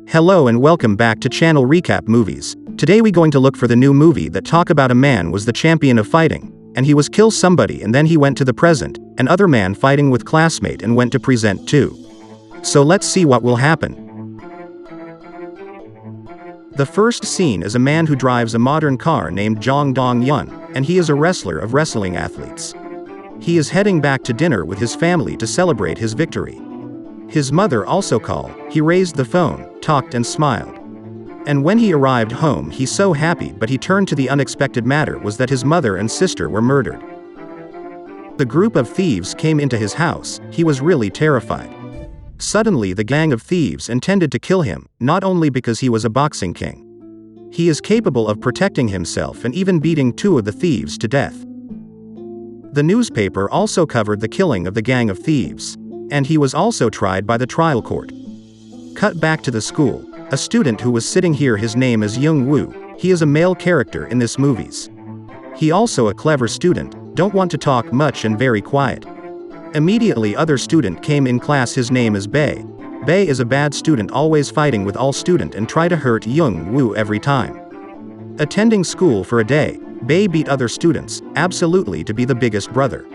Hello and welcome back to Channel Recap Movies. Today we going to look for the new movie that talk about a man was the champion of fighting, and he was kill somebody and then he went to the present, and other man fighting with classmate and went to present too. So let's see what will happen. The first scene is a man who drives a modern car named Jong Dong-yun, and he is a wrestler of wrestling athletes. He is heading back to dinner with his family to celebrate his victory. His mother also called, he raised the phone, talked and smiled. And when he arrived home he's so happy, but he turned to the unexpected matter was that his mother and sister were murdered. The group of thieves came into his house, he was really terrified. Suddenly the gang of thieves intended to kill him, not only because he was a boxing king. He is capable of protecting himself and even beating two of the thieves to death. The newspaper also covered the killing of the gang of thieves. And he was also tried by the trial court. Cut back to the school. A student who was sitting here, his name is Young Woo. He is a male character in this movies. He also a clever student, don't want to talk much and very quiet. Immediately other student came in class, his name is Bae. Bae is a bad student, always fighting with all student and try to hurt Young Woo every time. Attending school for a day, Bae beat other students, absolutely to be the biggest brother.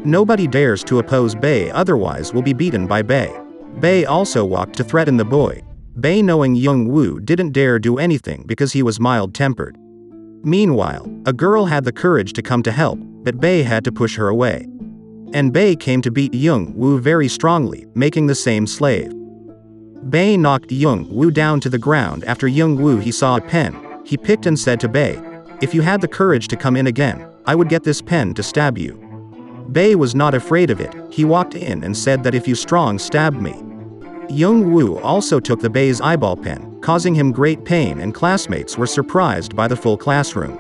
Nobody dares to oppose Bae, otherwise will be beaten by Bae. Bae also walked to threaten the boy. Bae, knowing Young Woo didn't dare do anything because he was mild-tempered. Meanwhile, a girl had the courage to come to help, but Bae had to push her away. And Bae came to beat Young Woo very strongly, making the same slave. Bae knocked Young Woo down to the ground. After Young Woo he saw a pen, he picked and said to Bae, "If you had the courage to come in again, I would get this pen to stab you." Bae was not afraid of it, he walked in and said that if you strong stabbed me. Young Woo also took the Bae's eyeball pen, causing him great pain, and classmates were surprised by the full classroom.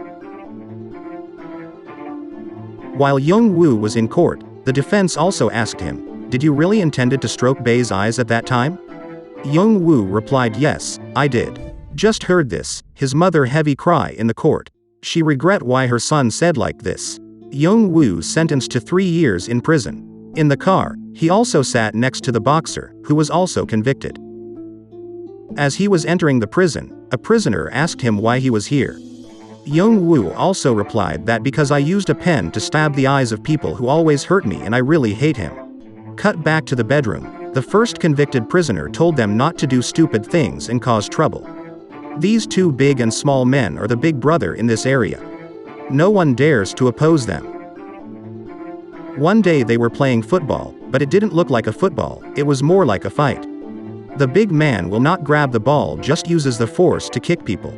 While Young Woo was in court, the defense also asked him, "Did you really intended to stroke Bae's eyes at that time?" Young Woo replied, "Yes, I did." Just heard this, his mother heavy cry in the court. She regret why her son said like this. Young Woo sentenced to 3 years in prison. In the car, he also sat next to the boxer, who was also convicted. As he was entering the prison, a prisoner asked him why he was here. Young Woo also replied that because I used a pen to stab the eyes of people who always hurt me and I really hate him. Cut back to the bedroom. The first convicted prisoner told them not to do stupid things and cause trouble. These two big and small men are the big brother in this area. No one dares to oppose them. One day they were playing football, but it didn't look like a football, it was more like a fight. The big man will not grab the ball, just uses the force to kick people.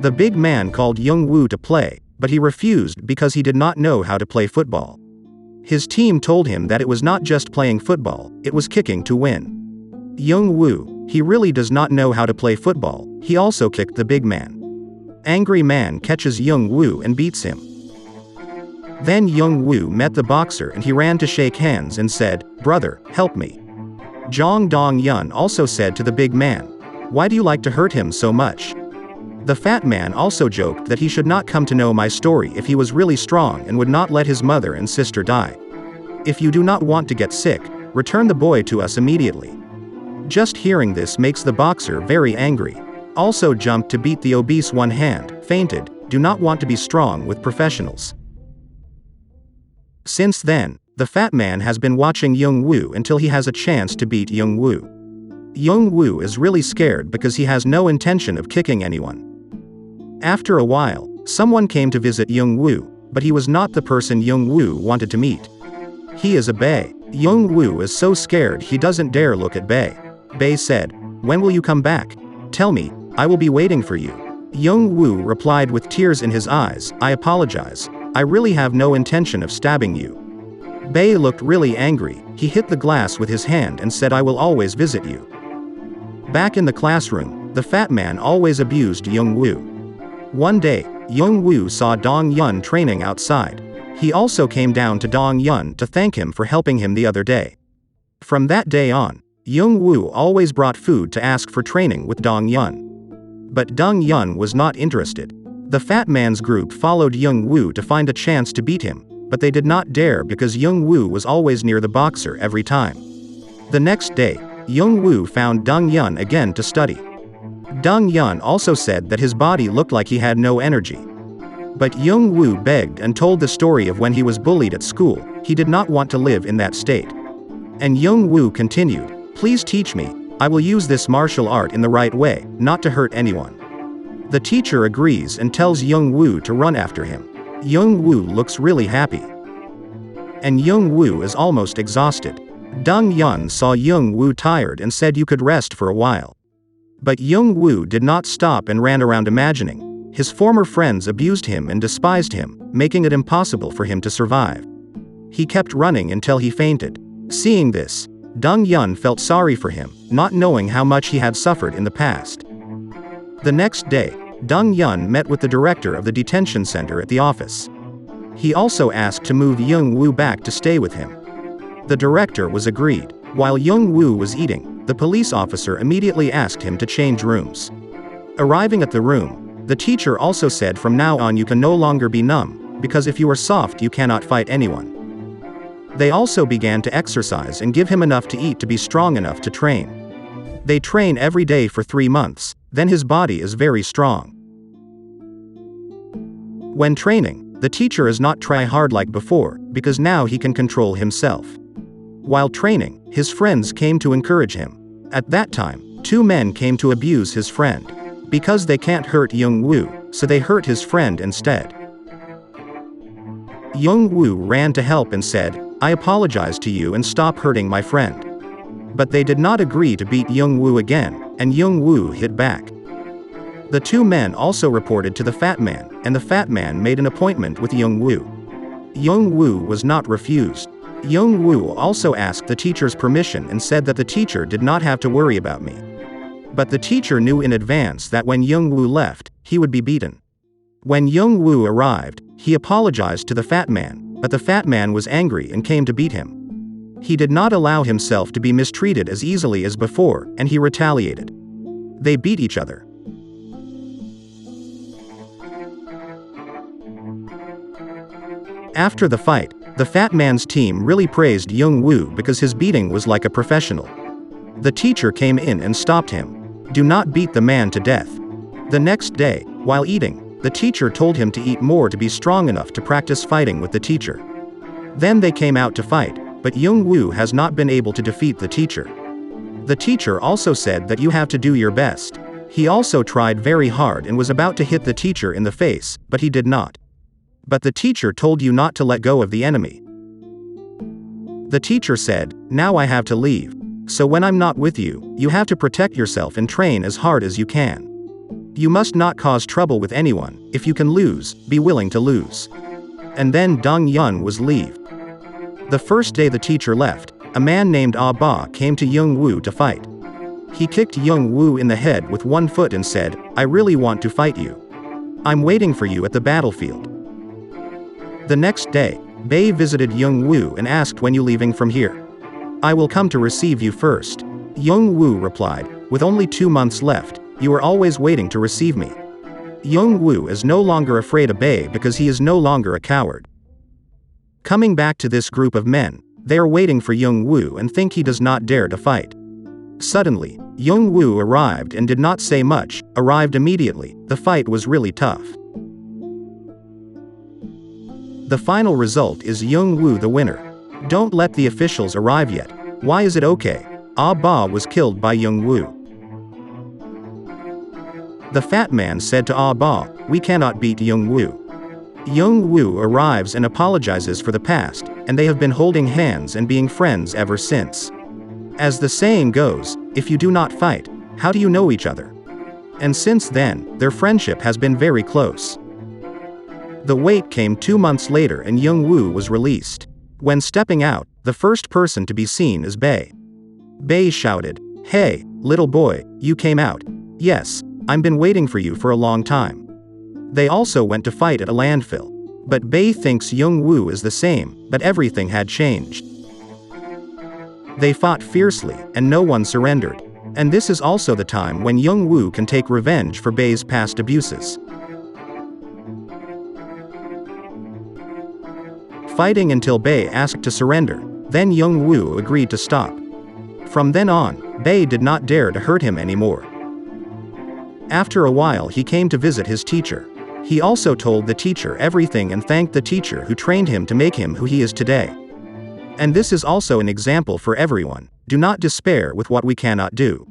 The big man called Young Woo to play, but he refused because he did not know how to play football. His team told him that it was not just playing football, it was kicking to win. Young Woo, he really does not know how to play football, he also kicked the big man. Angry man catches Young Woo and beats him. Then Young Woo met the boxer and he ran to shake hands and said, "Brother, help me." Jong Dong-yun also said to the big man, "Why do you like to hurt him so much?" The fat man also joked that he should not come to know my story if he was really strong and would not let his mother and sister die. "If you do not want to get sick, return the boy to us immediately." Just hearing this makes the boxer very angry. Also jumped to beat the obese one hand, fainted, do not want to be strong with professionals. Since then, the fat man has been watching Young Woo until he has a chance to beat Young Woo. Young Woo is really scared because he has no intention of kicking anyone. After a while, someone came to visit Young Woo, but he was not the person Young Woo wanted to meet. He is a Bae. Young Woo is so scared he doesn't dare look at Bae. Bae said, "When will you come back? Tell me, I will be waiting for you." Young Woo replied with tears in his eyes, "I apologize. I really have no intention of stabbing you." Bae looked really angry, he hit the glass with his hand and said, "I will always visit you." Back in the classroom, the fat man always abused Young Woo. One day, Young Woo saw Dong-yun training outside. He also came down to Dong-yun to thank him for helping him the other day. From that day on, Young Woo always brought food to ask for training with Dong-yun. But Dong-yun was not interested. The fat man's group followed Young Woo to find a chance to beat him, but they did not dare because Young Woo was always near the boxer every time. The next day, Young Woo found Dong-yun again to study. Dong Yun also said that his body looked like he had no energy. But Young Woo begged and told the story of when he was bullied at school. He did not want to live in that state. And Young Woo continued, "Please teach me. I will use this martial art in the right way, not to hurt anyone." The teacher agrees and tells Young Woo to run after him. Young Woo looks really happy. And Young Woo is almost exhausted. Dong Yun saw Young Woo tired and said you could rest for a while. But Young Woo did not stop and ran around imagining. His former friends abused him and despised him, making it impossible for him to survive. He kept running until he fainted. Seeing this, Dong Yun felt sorry for him, not knowing how much he had suffered in the past. The next day, Dong Yun met with the director of the detention center at the office. He also asked to move Young Woo back to stay with him. The director was agreed. While Young Woo was eating, the police officer immediately asked him to change rooms. Arriving at the room, the teacher also said from now on you can no longer be numb, because if you are soft you cannot fight anyone. They also began to exercise and give him enough to eat to be strong enough to train. They train every day for 3 months, then his body is very strong. When training, the teacher is not try hard like before, because now he can control himself. While training, his friends came to encourage him. At that time, 2 men came to abuse his friend. Because they can't hurt Young Woo, so they hurt his friend instead. Young Woo ran to help and said, "I apologize to you and stop hurting my friend." But they did not agree to beat Young Woo again, and Young Woo hit back. The 2 men also reported to the fat man, and the fat man made an appointment with Young Woo. Young Woo was not refused. Young Woo also asked the teacher's permission and said that the teacher did not have to worry about me. But the teacher knew in advance that when Young Woo left, he would be beaten. When Young Woo arrived, he apologized to the fat man, but the fat man was angry and came to beat him. He did not allow himself to be mistreated as easily as before, and he retaliated. They beat each other. After the fight, the fat man's team really praised Young Woo because his beating was like a professional. The teacher came in and stopped him. "Do not beat the man to death." The next day, while eating, the teacher told him to eat more to be strong enough to practice fighting with the teacher. Then they came out to fight, but Young Woo has not been able to defeat the teacher. The teacher also said that you have to do your best. He also tried very hard and was about to hit the teacher in the face, but he did not. But the teacher told you not to let go of the enemy. The teacher said, "Now I have to leave. So when I'm not with you, you have to protect yourself and train as hard as you can. You must not cause trouble with anyone. If you can lose, be willing to lose." And then Dong Yun was leave. The first day the teacher left, a man named Ah Ba came to Young Woo to fight. He kicked Young Woo in the head with 1 foot and said, "I really want to fight you. I'm waiting for you at the battlefield." The next day, Bei visited Young Woo and asked, "When you leaving from here?" "I will come to receive you first." Young Woo replied, "With only 2 months left, you are always waiting to receive me." Young Woo is no longer afraid of Bei because he is no longer a coward. Coming back to this group of men, they are waiting for Young Woo and think he does not dare to fight. Suddenly, Young Woo arrived and did not say much, arrived immediately. The fight was really tough. The final result is Young Woo the winner. Don't let the officials arrive yet. Why is it okay? Ah Ba was killed by Young Woo. The fat man said to Ah Ba, "We cannot beat Young Woo." Young Woo arrives and apologizes for the past, and they have been holding hands and being friends ever since. As the saying goes, if you do not fight, how do you know each other? And since then, their friendship has been very close. The wait came 2 months later and Young Woo was released. When stepping out, the first person to be seen is Bei. Bei shouted, "Hey, little boy, you came out." "Yes, I've been waiting for you for a long time." They also went to fight at a landfill. But Bei thinks Young Woo is the same, but everything had changed. They fought fiercely, and no one surrendered. And this is also the time when Young Woo can take revenge for Bei's past abuses. Fighting until Bei asked to surrender, then Young Woo agreed to stop. From then on, Bei did not dare to hurt him anymore. After a while he came to visit his teacher. He also told the teacher everything and thanked the teacher who trained him to make him who he is today. And this is also an example for everyone. Do not despair with what we cannot do.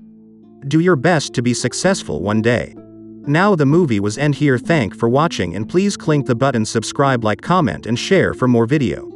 Do your best to be successful one day. Now the movie was end here. Thank for watching and please click the button subscribe, like, comment and share for more video.